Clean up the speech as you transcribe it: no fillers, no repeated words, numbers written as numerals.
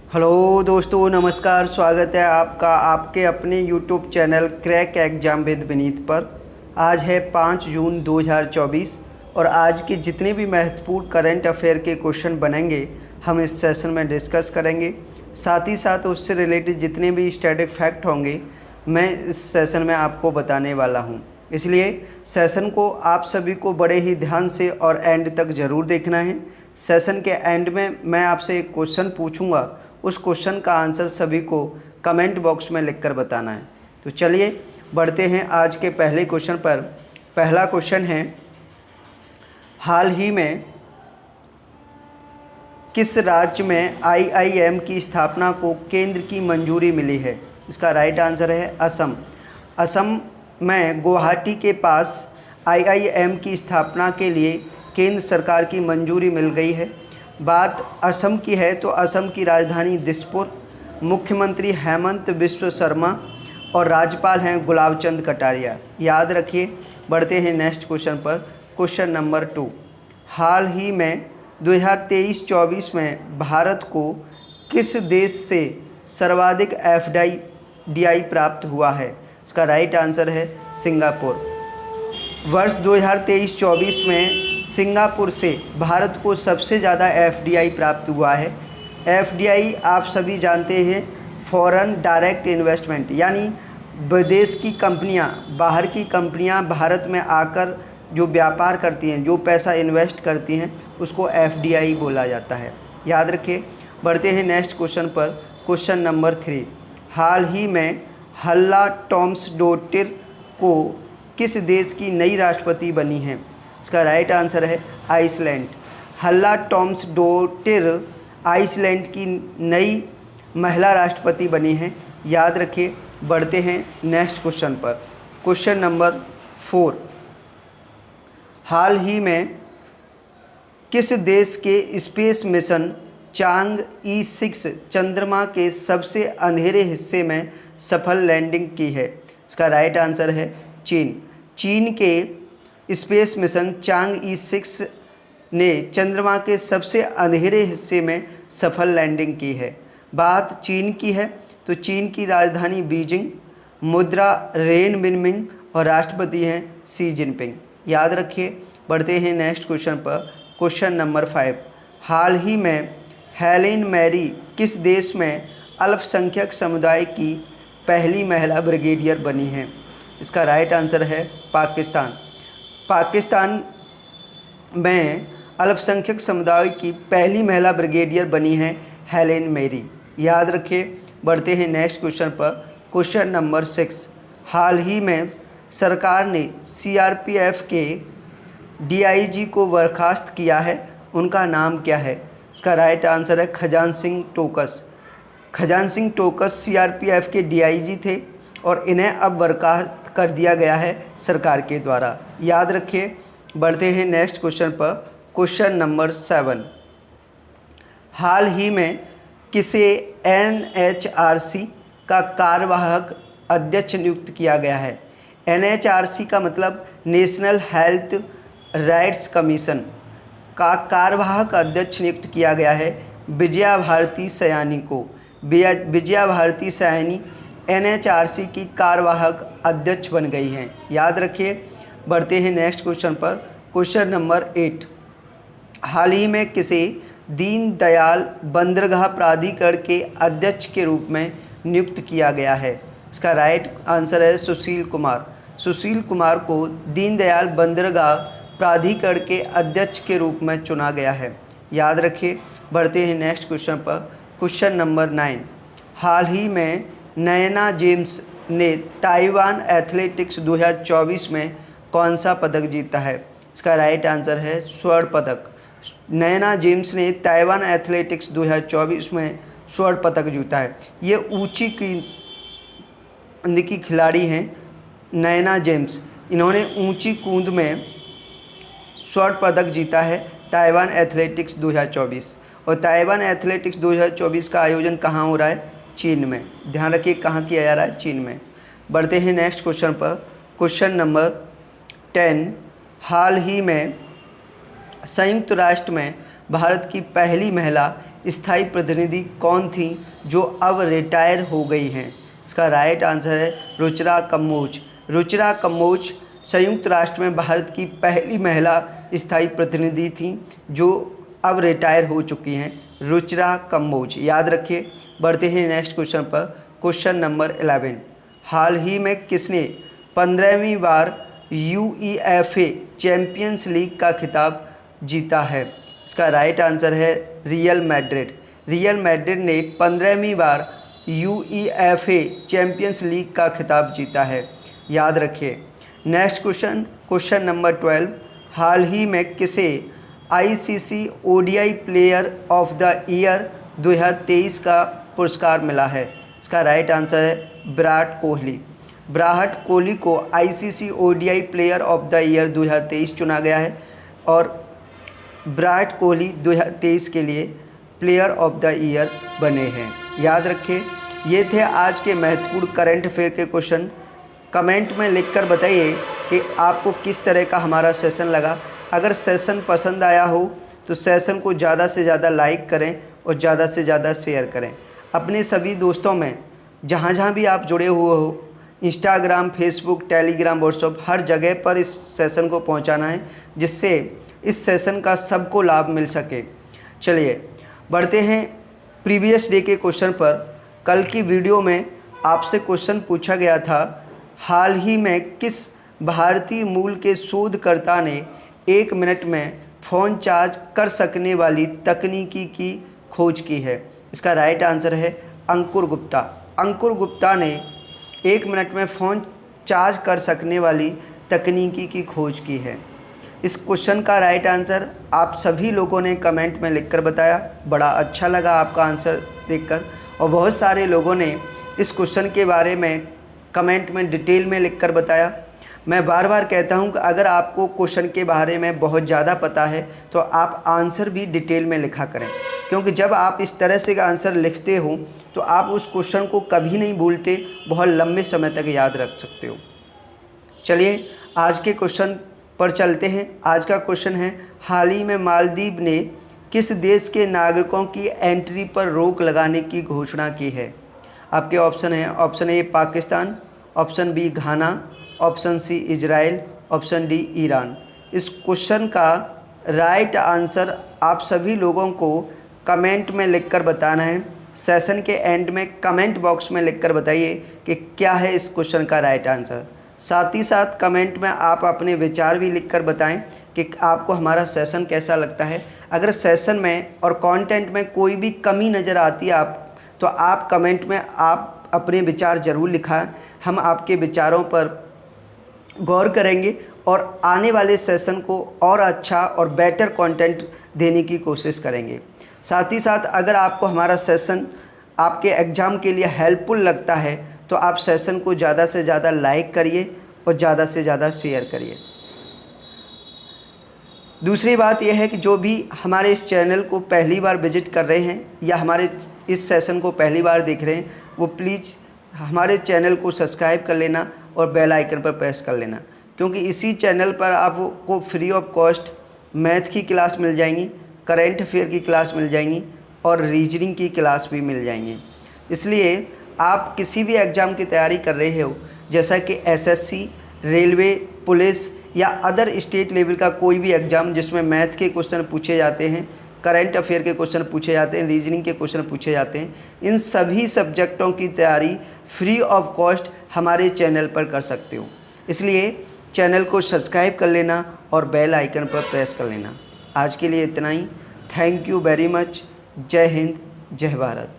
Hello दोस्तों, नमस्कार। स्वागत है आपका आपके अपने YouTube channel crack exam with Vineet पर। आज है 5 जून 2024 और आज के जितने भी महत्वपूर्ण करंट अफेयर के क्वेश्चन बनेंगे हम इस सेशन में डिस्कस करेंगे। साथ ही साथ उससे रिलेटेड जितने भी स्टैटिक फैक्ट होंगे मैं इस सेशन में आपको बताने वाला हूं। इसलिए सेशन को आप सभी को बड़े ही ध्यान से और एंड तक ज़रूर देखना है। सेशन के एंड में मैं आपसे एक क्वेश्चन पूछूंगा, उस क्वेश्चन का आंसर सभी को कमेंट बॉक्स में लिखकर बताना है। तो चलिए बढ़ते हैं आज के पहले क्वेश्चन पर। पहला क्वेश्चन है, हाल ही में किस राज्य में आईआईएम की स्थापना को केंद्र की मंजूरी मिली है? इसका राइट आंसर है असम। असम में गुवाहाटी के पास आईआईएम की स्थापना के लिए केंद्र सरकार की मंजूरी मिल गई है। बात असम की है तो असम की राजधानी दिसपुर, मुख्यमंत्री हेमंत बिश्व शर्मा और राज्यपाल हैं गुलाब चंद कटारिया। याद रखिए। बढ़ते हैं नेक्स्ट क्वेश्चन पर। क्वेश्चन नंबर 2, हाल ही में 2023-24 में भारत को किस देश से सर्वाधिक एफडीआई प्राप्त हुआ है? इसका राइट आंसर है सिंगापुर। वर्ष 2023-24 में सिंगापुर से भारत को सबसे ज़्यादा एफडीआई प्राप्त हुआ है। एफडीआई आप सभी जानते हैं, फॉरेन डायरेक्ट इन्वेस्टमेंट, यानी विदेश की कंपनियां, बाहर की कंपनियां भारत में आकर जो व्यापार करती हैं, जो पैसा इन्वेस्ट करती हैं, उसको एफडीआई बोला जाता है। याद रखिए। बढ़ते हैं नेक्स्ट क्वेश्चन पर। क्वेश्चन नंबर 3, हाल ही में हल्ला टॉम्सडोटिर को किस देश की नई राष्ट्रपति बनी है? इसका राइट आंसर है आइसलैंड। हल्ला टॉम्सडोटिर आइसलैंड की नई महिला राष्ट्रपति बनी हैं। याद रखिए। बढ़ते हैं नेक्स्ट क्वेश्चन पर। क्वेश्चन नंबर 4, हाल ही में किस देश के स्पेस मिशन चांग-ई 6 चंद्रमा के सबसे अंधेरे हिस्से में सफल लैंडिंग की है? इसका राइट आंसर है चीन। चीन के स्पेस मिशन चांग-ई 6 ने चंद्रमा के सबसे अंधेरे हिस्से में सफल लैंडिंग की है। बात चीन की है तो चीन की राजधानी बीजिंग, मुद्रा रेन बिनमिंग और राष्ट्रपति हैं शी जिनपिंग। याद रखिए। बढ़ते हैं नेक्स्ट क्वेश्चन पर। क्वेश्चन नंबर 5, हाल ही में हेलेन मैरी किस देश में अल्पसंख्यक समुदाय की पहली महिला ब्रिगेडियर बनी है? इसका राइट आंसर है पाकिस्तान। पाकिस्तान में अल्पसंख्यक समुदाय की पहली महिला ब्रिगेडियर बनी है हेलेन मैरी। याद रखिए। बढ़ते हैं नेक्स्ट क्वेश्चन पर। क्वेश्चन नंबर 6, हाल ही में सरकार ने सीआरपीएफ के डीआईजी को बर्खास्त किया है, उनका नाम क्या है? इसका राइट आंसर है खजान सिंह टोकस। खजान सिंह टोकस सीआरपीएफ के डीआईजी थे और इन्हें अब बर्खास्त कर दिया गया है सरकार के द्वारा। याद रखिए। बढ़ते हैं नेक्स्ट क्वेश्चन पर। क्वेश्चन नंबर 7, हाल ही में किसे एनएचआरसी का कार्यवाहक अध्यक्ष नियुक्त किया गया है? एनएचआरसी का मतलब नेशनल हेल्थ राइट्स कमीशन का कार्यवाहक अध्यक्ष नियुक्त किया गया है विजया भारती सयानी को। विजया भारती सयानी एनएचआरसी की कार्यवाहक अध्यक्ष बन गई हैं। याद रखिए। बढ़ते हैं नेक्स्ट क्वेश्चन पर। क्वेश्चन नंबर 8, हाल ही में किसे दीनदयाल बंदरगाह प्राधिकरण के अध्यक्ष के रूप में नियुक्त किया गया है? इसका राइट आंसर है सुशील कुमार। सुशील कुमार को दीनदयाल बंदरगाह प्राधिकरण के अध्यक्ष के रूप में चुना गया है। याद रखिए। बढ़ते हैं नेक्स्ट क्वेश्चन पर। क्वेश्चन नंबर 9, हाल ही में नयना जेम्स ने ताइवान एथलेटिक्स 2024 में कौन सा पदक जीता है? इसका राइट आंसर है स्वर्ण पदक। नयना जेम्स ने ताइवान एथलेटिक्स 2024 में स्वर्ण पदक जीता है। ये ऊंची कूद की खिलाड़ी हैं नयना जेम्स। इन्होंने ऊंची कूद में स्वर्ण पदक जीता है ताइवान एथलेटिक्स 2024। और ताइवान एथलेटिक्स 2024 का आयोजन कहाँ हो रहा है? चीन में। ध्यान रखिए कहाँ किया जा रहा है? चीन में। बढ़ते हैं नेक्स्ट क्वेश्चन पर। क्वेश्चन नंबर 10, हाल ही में संयुक्त राष्ट्र में भारत की पहली महिला स्थायी प्रतिनिधि कौन थी जो अब रिटायर हो गई हैं? इसका राइट आंसर है रुचिरा कम्बोज। रुचिरा कम्बोज संयुक्त राष्ट्र में भारत की पहली महिला स्थायी प्रतिनिधि थी जो अब रिटायर हो चुकी हैं, रुचिरा कम्बोज। याद रखिए। बढ़ते हैं नेक्स्ट क्वेश्चन पर। Question number 11। हाल ही में किसने 15वीं बार UEFA चैंपियंस लीग का खिताब जीता है? इसका राइट आंसर है रियल मैड्रिड। रियल मैड्रिड ने 15वीं बार UEFA चैंपियंस लीग का खिताब जीता है। याद रखिए। Next question, question number 12। हाल ही में किसे ICC ODI player of the year 2023 का पुरस्कार मिला है? इसका राइट आंसर है विराट कोहली। विराट कोहली को ICC ODI player of the year 2023 चुना गया है और विराट कोहली 2023 के लिए प्लेयर ऑफ द ईयर बने हैं। याद रखिए। ये थे आज के महत्वपूर्ण करंट अफेयर के क्वेश्चन। कमेंट में लिखकर बताइए कि आपको किस तरह का हमारा सेशन लगा। अगर सेशन पसंद आया हो तो सेशन को ज़्यादा से ज़्यादा लाइक करें और ज़्यादा से ज़्यादा शेयर करें अपने सभी दोस्तों में, जहाँ जहाँ भी आप जुड़े हुए हो। इंस्टाग्राम, फेसबुक, टेलीग्राम, व्हाट्सएप, हर जगह पर इस सेशन को पहुँचाना है जिससे इस सेशन का सबको लाभ मिल सके। चलिए बढ़ते हैं प्रीवियस डे के क्वेश्चन पर। कल की वीडियो में आपसे क्वेश्चन पूछा गया था, हाल ही में किस भारतीय मूल के शोधकर्ता ने 1 मिनट में फ़ोन चार्ज कर सकने वाली तकनीकी की खोज की है? इसका राइट आंसर है अंकुर गुप्ता। अंकुर गुप्ता ने 1 मिनट में फ़ोन चार्ज कर सकने वाली तकनीकी की खोज की है। इस क्वेश्चन का राइट आंसर आप सभी लोगों ने कमेंट में लिखकर बताया। बड़ा अच्छा लगा आपका आंसर देखकर और बहुत सारे लोगों ने इस क्वेश्चन के बारे में कमेंट में डिटेल में लिखकर बताया। मैं बार बार कहता हूं कि अगर आपको क्वेश्चन के बारे में बहुत ज़्यादा पता है तो आप आंसर भी डिटेल में लिखा करें, क्योंकि जब आप इस तरह से का आंसर लिखते हो तो आप उस क्वेश्चन को कभी नहीं भूलते, बहुत लंबे समय तक याद रख सकते हो। चलिए आज के क्वेश्चन पर चलते हैं। आज का क्वेश्चन है, हाल ही में मालदीव ने किस देश के नागरिकों की एंट्री पर रोक लगाने की घोषणा की है? आपके ऑप्शन हैं, option A Pakistan, option B Ghana, option C Israel, option D Iran. इस क्वेश्चन का राइट आंसर आप सभी लोगों को कमेंट में लिखकर बताना है। सेशन के एंड में कमेंट बॉक्स में लिखकर बताइए कि क्या है इस क्वेश्चन का राइट आंसर। साथ ही साथ कमेंट में आप अपने विचार भी लिखकर बताएं कि आपको हमारा सेशन कैसा लगता है। अगर सेशन में और कंटेंट में कोई भी कमी नज़र आती है तो आप कमेंट में आप अपने विचार ज़रूर लिखाएं। हम आपके विचारों पर गौर करेंगे और आने वाले सेशन को और अच्छा और बेटर कंटेंट देने की कोशिश करेंगे। साथ ही साथ अगर आपको हमारा सेशन आपके एग्ज़ाम के लिए हेल्पफुल लगता है तो आप सेशन को ज़्यादा से ज़्यादा लाइक करिए और ज़्यादा से ज़्यादा शेयर करिए। दूसरी बात यह है कि जो भी हमारे इस चैनल को पहली बार विजिट कर रहे हैं या हमारे इस सेशन को पहली बार देख रहे हैं, वो प्लीज़ हमारे चैनल को सब्सक्राइब कर लेना और बेल आइकन पर प्रेस कर लेना, क्योंकि इसी चैनल पर आपको फ्री ऑफ कॉस्ट मैथ की क्लास मिल जाएंगी, करंट अफेयर की क्लास मिल जाएंगी और रीजनिंग की क्लास भी मिल जाएंगी। इसलिए आप किसी भी एग्ज़ाम की तैयारी कर रहे हो, जैसा कि SSC, रेलवे, पुलिस या अदर स्टेट लेवल का कोई भी एग्ज़ाम जिसमें मैथ के क्वेश्चन पूछे जाते हैं, करंट अफेयर के क्वेश्चन पूछे जाते हैं, रीजनिंग के क्वेश्चन पूछे जाते हैं, इन सभी सब्जेक्टों की तैयारी फ्री ऑफ कॉस्ट हमारे चैनल पर कर सकते हो। इसलिए चैनल को सब्सक्राइब कर लेना और बेल आइकन पर प्रेस कर लेना। आज के लिए इतना ही। Thank you very much. जय हिंद, जय भारत।